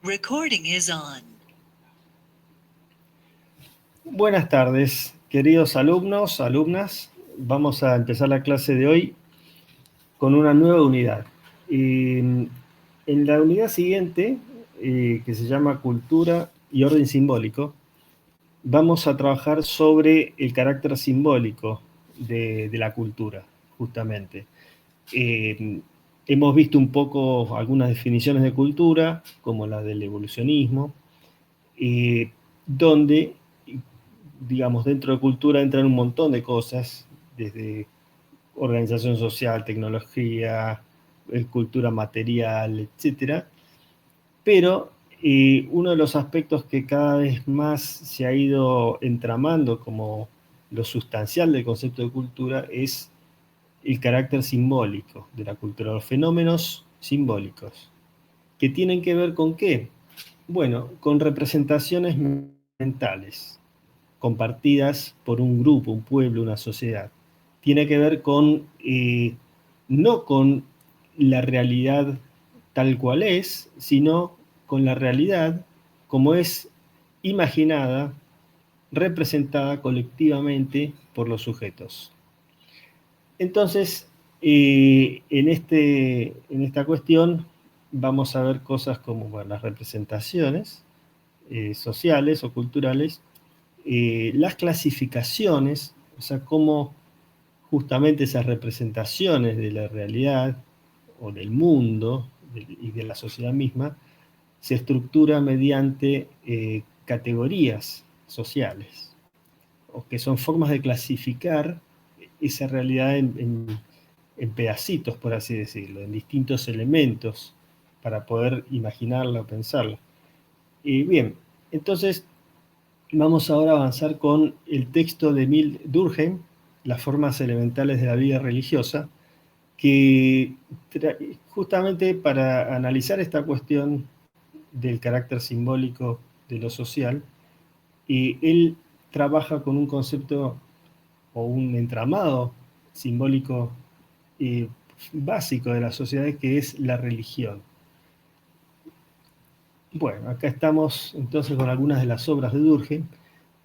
Recording is on. Buenas tardes, queridos alumnos, alumnas. Vamos a empezar la clase de hoy con una nueva unidad. En la unidad siguiente, que se llama Cultura y Orden Simbólico, vamos a trabajar sobre el carácter simbólico de la cultura, justamente. Hemos visto un poco algunas definiciones de cultura, como la del evolucionismo, donde, digamos, dentro de cultura entran un montón de cosas, desde organización social, tecnología, cultura material, etc. Pero uno de los aspectos que cada vez más se ha ido entramando como lo sustancial del concepto de cultura es el carácter simbólico de la cultura, los fenómenos simbólicos, que tienen que ver con ¿qué? Bueno, con representaciones mentales, compartidas por un grupo, un pueblo, una sociedad. Tiene que ver con, no con la realidad tal cual es, sino con la realidad como es imaginada, representada colectivamente por los sujetos. Entonces, en esta cuestión vamos a ver cosas como bueno, las representaciones sociales o culturales, las clasificaciones, o sea, cómo justamente esas representaciones de la realidad o del mundo y de la sociedad misma se estructura mediante categorías sociales, o que son formas de clasificar esa realidad en pedacitos, por así decirlo, en distintos elementos para poder imaginarla o pensarla. Bien, entonces vamos ahora a avanzar con el texto de Emile Durkheim, Las formas elementales de la vida religiosa, que justamente para analizar esta cuestión del carácter simbólico de lo social, él trabaja con un concepto o un entramado simbólico básico de las sociedades, que es la religión. Bueno, acá estamos entonces con algunas de las obras de Durkheim.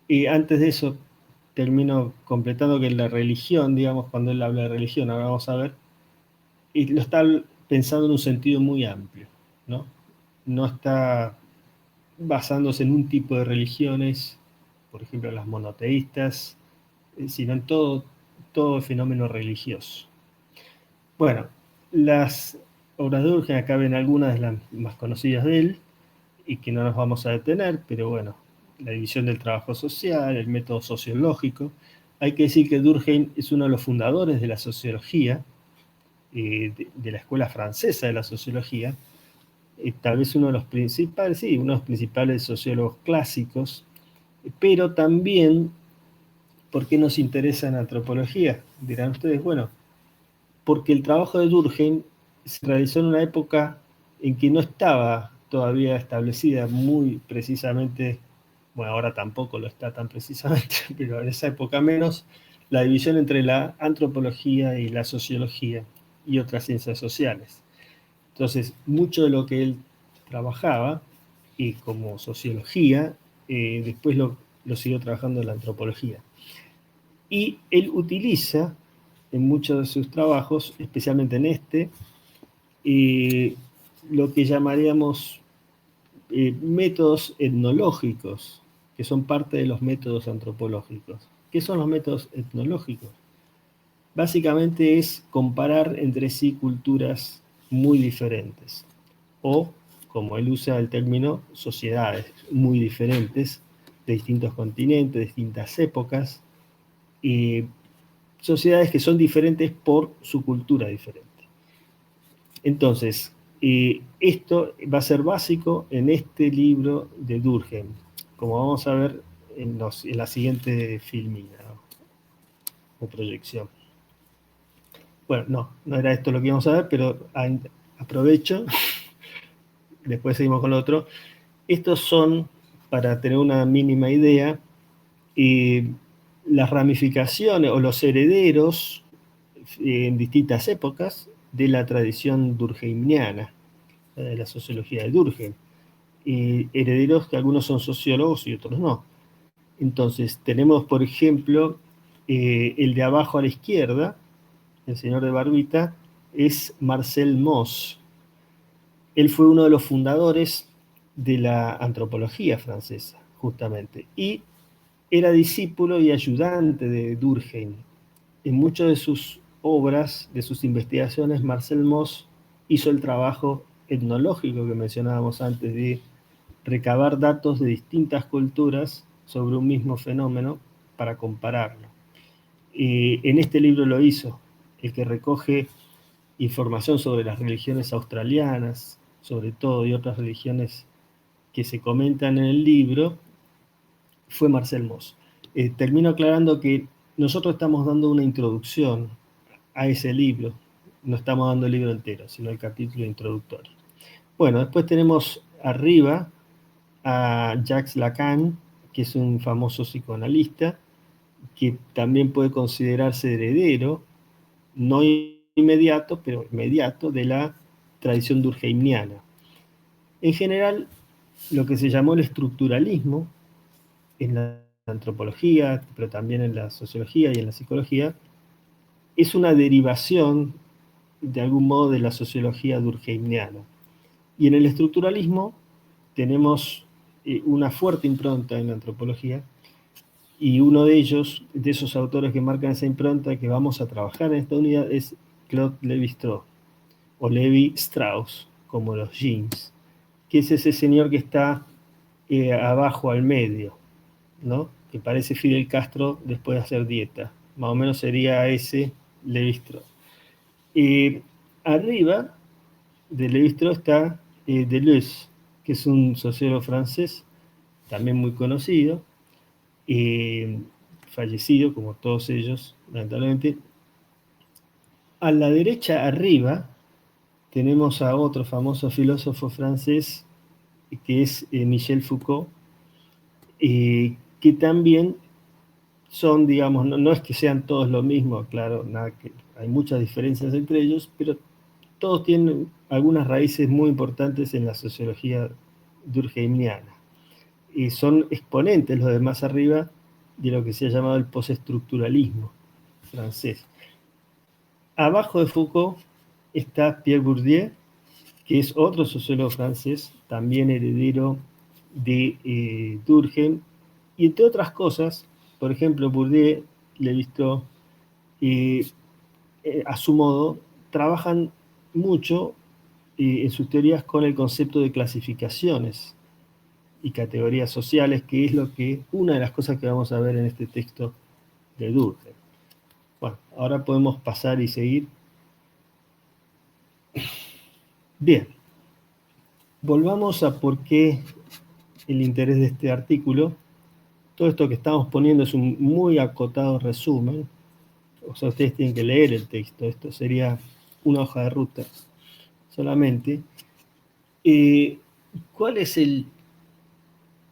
Y antes de eso, termino completando que la religión, digamos, cuando él habla de religión, ahora vamos a ver, y lo está pensando en un sentido muy amplio, ¿no? No está basándose en un tipo de religiones, por ejemplo, las monoteístas, sino en todo fenómeno religioso. Bueno, las obras de Durkheim, acá ven algunas de las más conocidas de él, y que no nos vamos a detener, pero bueno, la división del trabajo social, el método sociológico. Hay que decir que Durkheim es uno de los fundadores de la sociología, de la escuela francesa de la sociología, tal vez uno de los principales, sí, uno de los principales sociólogos clásicos, pero también, ¿por qué nos interesa en antropología? Dirán ustedes, bueno, porque el trabajo de Durkheim se realizó en una época en que no estaba todavía establecida muy precisamente, bueno, ahora tampoco lo está tan precisamente, pero en esa época menos, la división entre la antropología y la sociología y otras ciencias sociales. Entonces, mucho de lo que él trabajaba, y como sociología, después lo siguió trabajando en la antropología. Y él utiliza en muchos de sus trabajos, especialmente en este, lo que llamaríamos métodos etnológicos, que son parte de los métodos antropológicos. ¿Qué son los métodos etnológicos? Básicamente es comparar entre sí culturas muy diferentes, o, como él usa el término, sociedades muy diferentes, de distintos continentes, de distintas épocas, sociedades que son diferentes por su cultura diferente. Entonces, esto va a ser básico en este libro de Durkheim, como vamos a ver en la siguiente filmina, ¿no? O proyección. Bueno, no era esto lo que íbamos a ver, pero aprovecho, después seguimos con lo otro. Estos son, para tener una mínima idea, las ramificaciones o los herederos en distintas épocas de la tradición durkheimiana, de la sociología de Durkheim. herederos que algunos son sociólogos y otros no. Entonces, tenemos, por ejemplo, el de abajo a la izquierda, el señor de barbita, es Marcel Mauss. Él fue uno de los fundadores de la antropología francesa, justamente, y era discípulo y ayudante de Durkheim. En muchas de sus obras, de sus investigaciones, Marcel Mauss hizo el trabajo etnológico que mencionábamos antes, de recabar datos de distintas culturas sobre un mismo fenómeno para compararlo. En este libro lo hizo, el que recoge información sobre las religiones australianas, sobre todo, y otras religiones que se comentan en el libro, fue Marcel Mauss. Termino aclarando que nosotros estamos dando una introducción a ese libro, no estamos dando el libro entero, sino el capítulo introductorio. Bueno, después tenemos arriba a Jacques Lacan, que es un famoso psicoanalista, que también puede considerarse heredero, no inmediato, pero inmediato, de la tradición durkheimiana. En general, lo que se llamó el estructuralismo en la antropología, pero también en la sociología y en la psicología, es una derivación, de algún modo, de la sociología durkheimiana. Y en el estructuralismo tenemos una fuerte impronta en la antropología, y uno de ellos, de esos autores que marcan esa impronta que vamos a trabajar en esta unidad, es Claude Lévi-Strauss, o Levi-Strauss, como los jeans, que es ese señor que está abajo al medio, ¿no? Que parece Fidel Castro después de hacer dieta. Más o menos sería ese Lévi-Strauss. Arriba de Lévi-Strauss está Deleuze, que es un sociólogo francés, también muy conocido, fallecido, como todos ellos, lamentablemente. A la derecha, arriba, tenemos a otro famoso filósofo francés, que es Michel Foucault, que también son, digamos, no es que sean todos lo mismo, claro, nada que, hay muchas diferencias entre ellos, pero todos tienen algunas raíces muy importantes en la sociología durkheimiana. Y son exponentes, los de más arriba, de lo que se ha llamado el postestructuralismo francés. Abajo de Foucault está Pierre Bourdieu, que es otro sociólogo francés, también heredero de Durkheim, y entre otras cosas, por ejemplo, Bourdieu, Lévi-Strauss, a su modo, trabajan mucho en sus teorías con el concepto de clasificaciones y categorías sociales, que es una de las cosas que vamos a ver en este texto de Durkheim. Bueno, ahora podemos pasar y seguir. Bien, volvamos a por qué el interés de este artículo. Todo esto que estamos poniendo es un muy acotado resumen, o sea, ustedes tienen que leer el texto, esto sería una hoja de ruta solamente. ¿Cuál es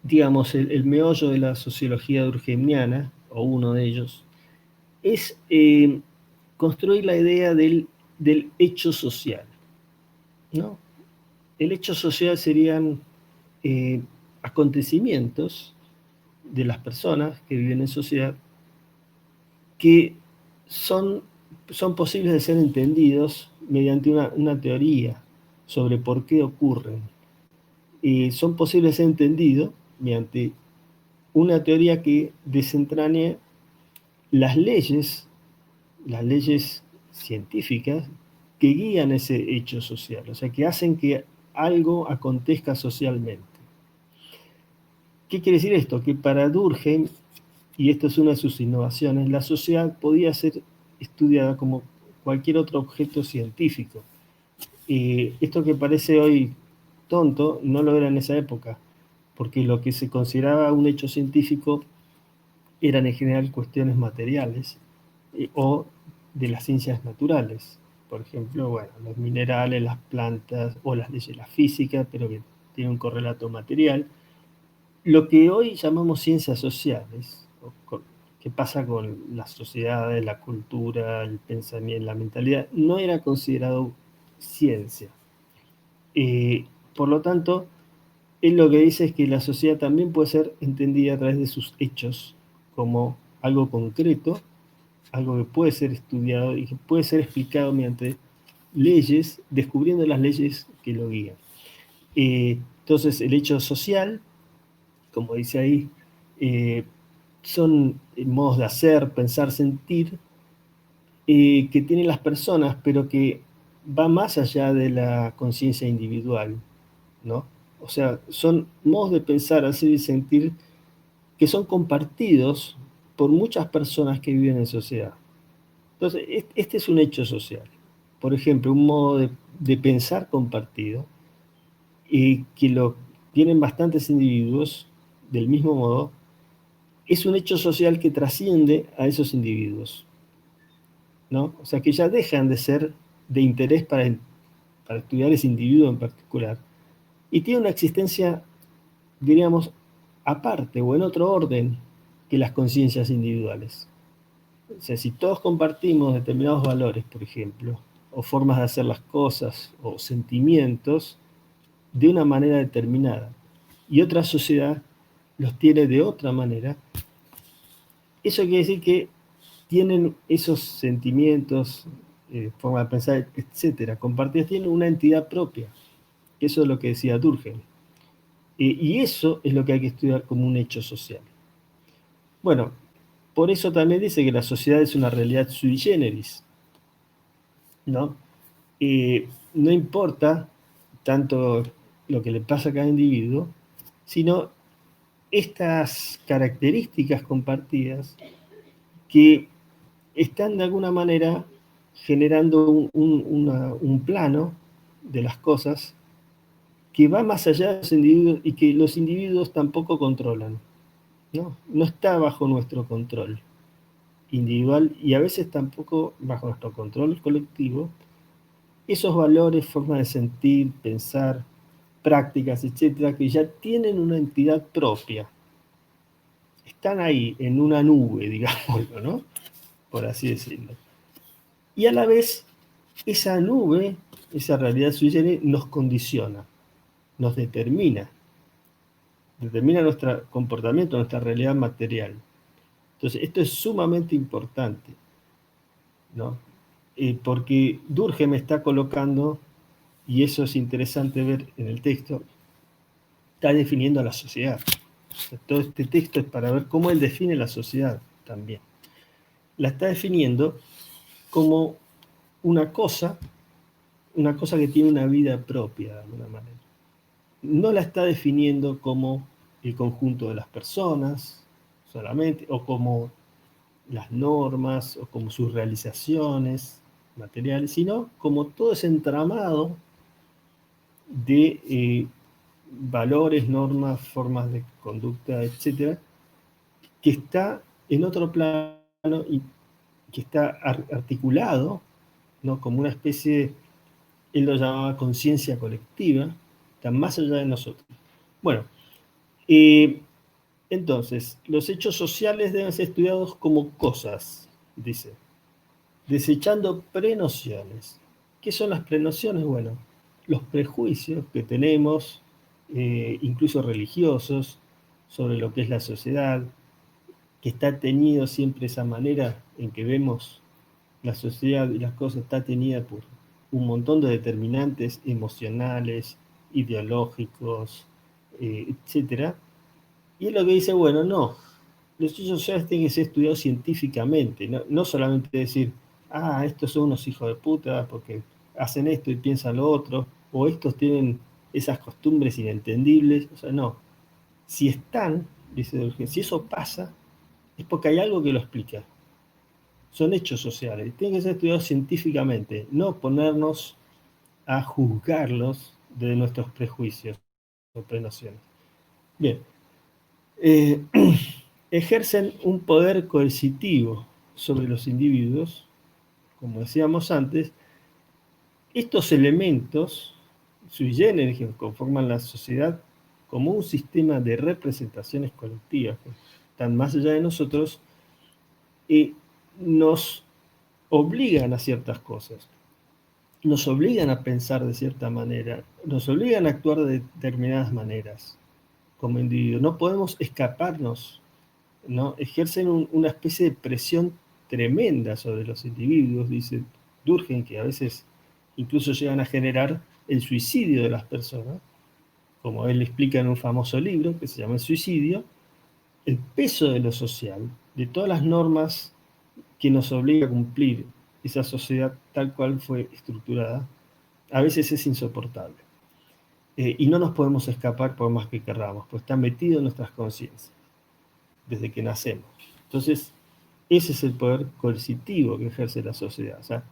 digamos, el meollo de la sociología durkheimiana, o uno de ellos? Es construir la idea del hecho social, ¿no? El hecho social serían acontecimientos de las personas que viven en sociedad que son posibles de ser entendidos mediante una teoría sobre por qué ocurren. Son posibles de ser entendidos mediante una teoría que desentrañe las leyes científicas que guían ese hecho social, o sea, que hacen que algo acontezca socialmente. ¿Qué quiere decir esto? Que para Durkheim, y esto es una de sus innovaciones, la sociedad podía ser estudiada como cualquier otro objeto científico. Esto que parece hoy tonto, no lo era en esa época, porque lo que se consideraba un hecho científico eran en general cuestiones materiales o de las ciencias naturales. Por ejemplo, bueno, los minerales, las plantas o las leyes de la física, pero que tienen un correlato material. Lo que hoy llamamos ciencias sociales, que pasa con las sociedades, la cultura, el pensamiento, la mentalidad, no era considerado ciencia. Por lo tanto, él lo que dice es que la sociedad también puede ser entendida a través de sus hechos como algo concreto, algo que puede ser estudiado y que puede ser explicado mediante leyes, descubriendo las leyes que lo guían. Entonces, el hecho social, como dice ahí, son modos de hacer, pensar, sentir, que tienen las personas, pero que va más allá de la conciencia individual, ¿no? O sea, son modos de pensar, hacer y sentir que son compartidos por muchas personas que viven en sociedad. Entonces, este es un hecho social. Por ejemplo, un modo de pensar compartido, y que lo tienen bastantes individuos del mismo modo, es un hecho social que trasciende a esos individuos, ¿no? O sea, que ya dejan de ser de interés para estudiar ese individuo en particular, y tiene una existencia, diríamos, aparte o en otro orden que las conciencias individuales. O sea, si todos compartimos determinados valores, por ejemplo, o formas de hacer las cosas, o sentimientos, de una manera determinada, y otra sociedad los tiene de otra manera, eso quiere decir que tienen esos sentimientos, forma de pensar, etcétera, compartidos, tienen una entidad propia. Eso es lo que decía Durkheim. Y eso es lo que hay que estudiar como un hecho social. Bueno, por eso también dice que la sociedad es una realidad sui generis, ¿no? No importa tanto lo que le pasa a cada individuo, sino estas características compartidas que están de alguna manera generando un plano de las cosas que va más allá de los individuos y que los individuos tampoco controlan, ¿no? No está bajo nuestro control individual y a veces tampoco bajo nuestro control colectivo. Esos valores, formas de sentir, pensar, prácticas, etcétera, que ya tienen una entidad propia, están ahí en una nube, digámoslo, ¿no? Por así decirlo. Y a la vez, esa nube, esa realidad sui generis, nos condiciona, nos determina nuestro comportamiento, nuestra realidad material. Entonces, esto es sumamente importante, ¿no? Porque Durkheim está colocando, y eso es interesante ver en el texto, está definiendo a la sociedad. O sea, todo este texto es para ver cómo él define la sociedad también. La está definiendo como una cosa que tiene una vida propia, de alguna manera. No la está definiendo como el conjunto de las personas solamente, o como las normas, o como sus realizaciones materiales, sino como todo ese entramado de valores, normas, formas de conducta, etcétera, que está en otro plano y que está articulado, ¿no? Como una especie, él lo llamaba conciencia colectiva, está más allá de nosotros. Bueno, entonces, los hechos sociales deben ser estudiados como cosas, dice, desechando prenociones. ¿Qué son las prenociones? Bueno, los prejuicios que tenemos, incluso religiosos, sobre lo que es la sociedad, que está teñido siempre esa manera en que vemos la sociedad y las cosas, está teñida por un montón de determinantes emocionales, ideológicos, etcétera. Y es lo que dice, bueno, no, los hechos sociales tienen que ser estudiados científicamente, no solamente decir, estos son unos hijos de puta porque hacen esto y piensan lo otro, o estos tienen esas costumbres inentendibles, o sea, no. Si están, dice Durkheim, si eso pasa, es porque hay algo que lo explica. Son hechos sociales, tienen que ser estudiados científicamente, no ponernos a juzgarlos de nuestros prejuicios o prenociones. Bien, eh, ejercen un poder coercitivo sobre los individuos, como decíamos antes. Estos elementos sui generis que conforman la sociedad como un sistema de representaciones colectivas que están más allá de nosotros, nos obligan a ciertas cosas. nos obligan a pensar de cierta manera, nos obligan a actuar de determinadas maneras como individuos. No podemos escaparnos, ¿no? Ejercen una especie de presión tremenda sobre los individuos, dice Durkheim, que a veces incluso llegan a generar el suicidio de las personas, como él explica en un famoso libro que se llama El suicidio, el peso de lo social, de todas las normas que nos obliga a cumplir esa sociedad tal cual fue estructurada, a veces es insoportable. Y no nos podemos escapar por más que querramos, pues está metido en nuestras conciencias desde que nacemos. Entonces, ese es el poder coercitivo que ejerce la sociedad. O sea,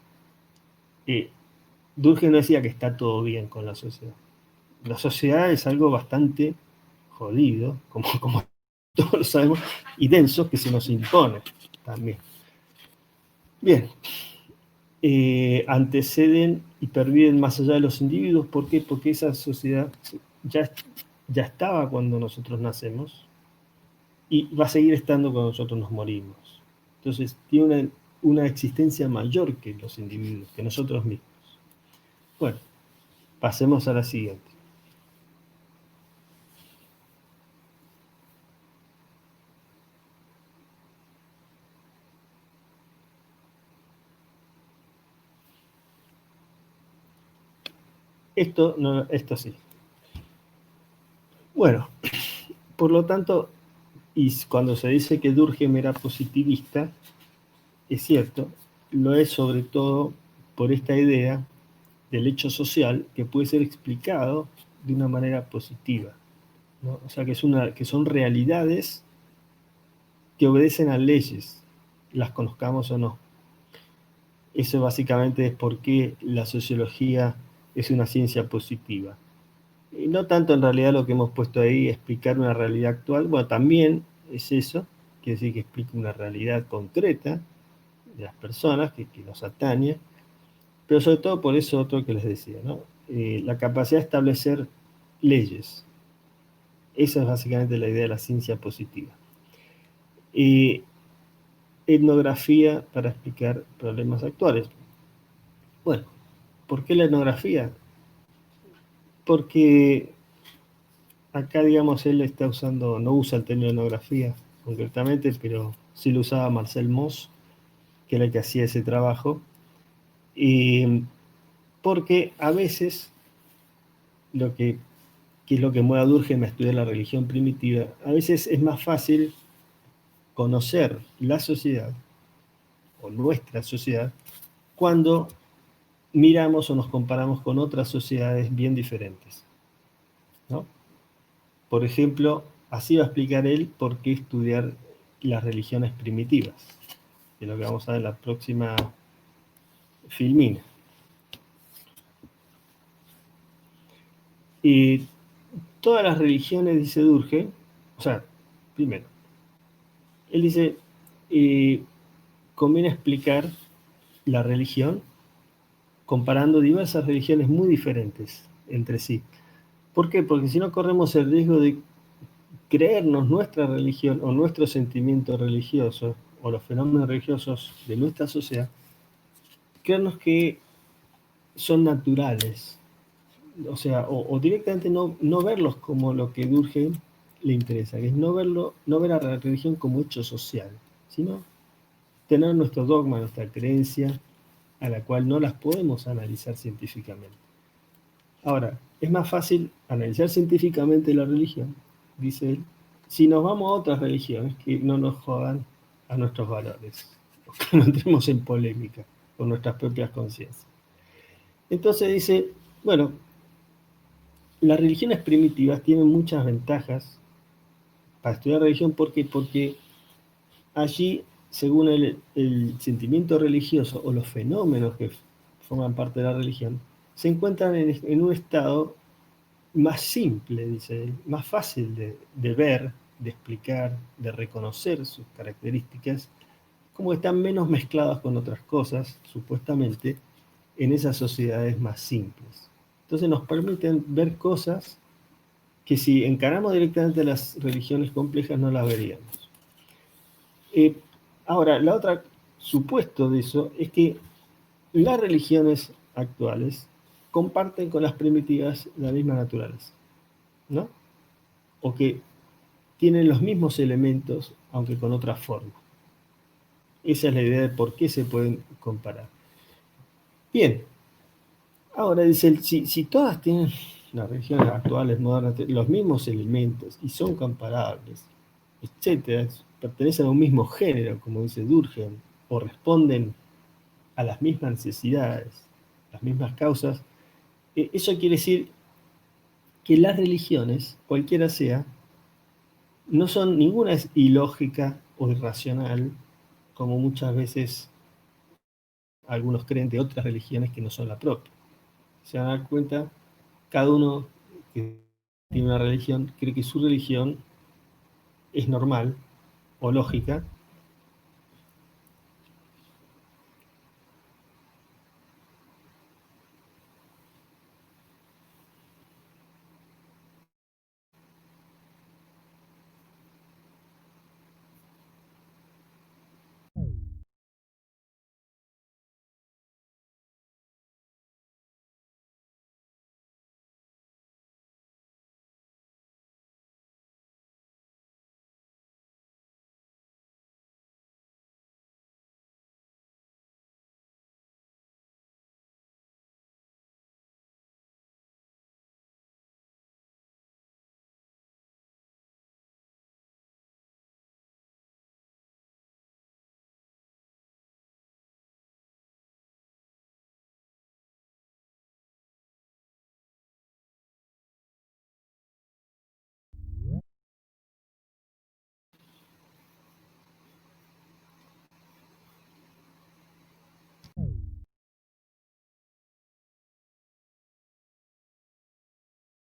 Durkheim no decía que está todo bien con la sociedad. La sociedad es algo bastante jodido, como todos lo sabemos, y denso, que se nos impone también. Bien, anteceden y perviven más allá de los individuos. ¿Por qué? Porque esa sociedad ya estaba cuando nosotros nacemos y va a seguir estando cuando nosotros nos morimos. Entonces, tiene una existencia mayor que los individuos, que nosotros mismos. Bueno, pasemos a la siguiente. Esto sí. Bueno, por lo tanto, y cuando se dice que Durkheim era positivista, es cierto, lo es sobre todo por esta idea del hecho social que puede ser explicado de una manera positiva, ¿no? O sea, que son realidades que obedecen a leyes, las conozcamos o no. Eso básicamente es por qué la sociología es una ciencia positiva. Y no tanto en realidad lo que hemos puesto ahí, explicar una realidad actual, bueno, también es eso, quiere decir que explica una realidad concreta de las personas que nos atañe, pero sobre todo por eso otro que les decía, ¿no? La capacidad de establecer leyes. Esa es básicamente la idea de la ciencia positiva. Etnografía para explicar problemas actuales. Bueno, ¿por qué la etnografía? Porque acá, digamos, él está usando, no usa el término etnografía concretamente, pero sí lo usaba Marcel Mauss, que era el que hacía ese trabajo, porque a veces que es lo que mueve a Durkheim a estudiar la religión primitiva, a veces es más fácil conocer la sociedad, o nuestra sociedad, cuando miramos o nos comparamos con otras sociedades bien diferentes, ¿no? Por ejemplo, así va a explicar él por qué estudiar las religiones primitivas, que es lo que vamos a ver en la próxima filmina. Y todas las religiones, dice Durkheim, o sea, primero, él dice, conviene explicar la religión comparando diversas religiones muy diferentes entre sí. ¿Por qué? Porque si no corremos el riesgo de creernos nuestra religión o nuestro sentimiento religioso o los fenómenos religiosos de nuestra sociedad, creernos que son naturales, o sea, o directamente no verlos como lo que Durkheim le interesa, que es no ver a la religión como hecho social, sino tener nuestro dogma, nuestra creencia, a la cual no las podemos analizar científicamente. Ahora, es más fácil analizar científicamente la religión, dice él, si nos vamos a otras religiones que no nos jodan a nuestros valores, o que no entremos en polémica con nuestras propias conciencias. Entonces dice, bueno, las religiones primitivas tienen muchas ventajas para estudiar religión. ¿Por qué? Porque allí, según el sentimiento religioso o los fenómenos que forman parte de la religión, se encuentran en un estado más simple, dice él, más fácil de ver, de explicar, de reconocer sus características, como que están menos mezcladas con otras cosas, supuestamente, en esas sociedades más simples. Entonces nos permiten ver cosas que si encaramos directamente las religiones complejas no las veríamos. Ahora, la otra supuesto de eso es que las religiones actuales comparten con las primitivas la misma naturaleza, ¿no? O que tienen los mismos elementos, aunque con otra forma. Esa es la idea de por qué se pueden comparar. Bien, ahora dice, si todas tienen, las religiones actuales, modernas, los mismos elementos y son comparables, etcétera, pertenecen a un mismo género, como dice Durkheim, o responden a las mismas necesidades, las mismas causas, eso quiere decir que las religiones, cualquiera sea, no son, ninguna es ilógica o irracional, como muchas veces algunos creen de otras religiones que no son la propia. Se van a dar cuenta, cada uno que tiene una religión cree que su religión es normal o lógica,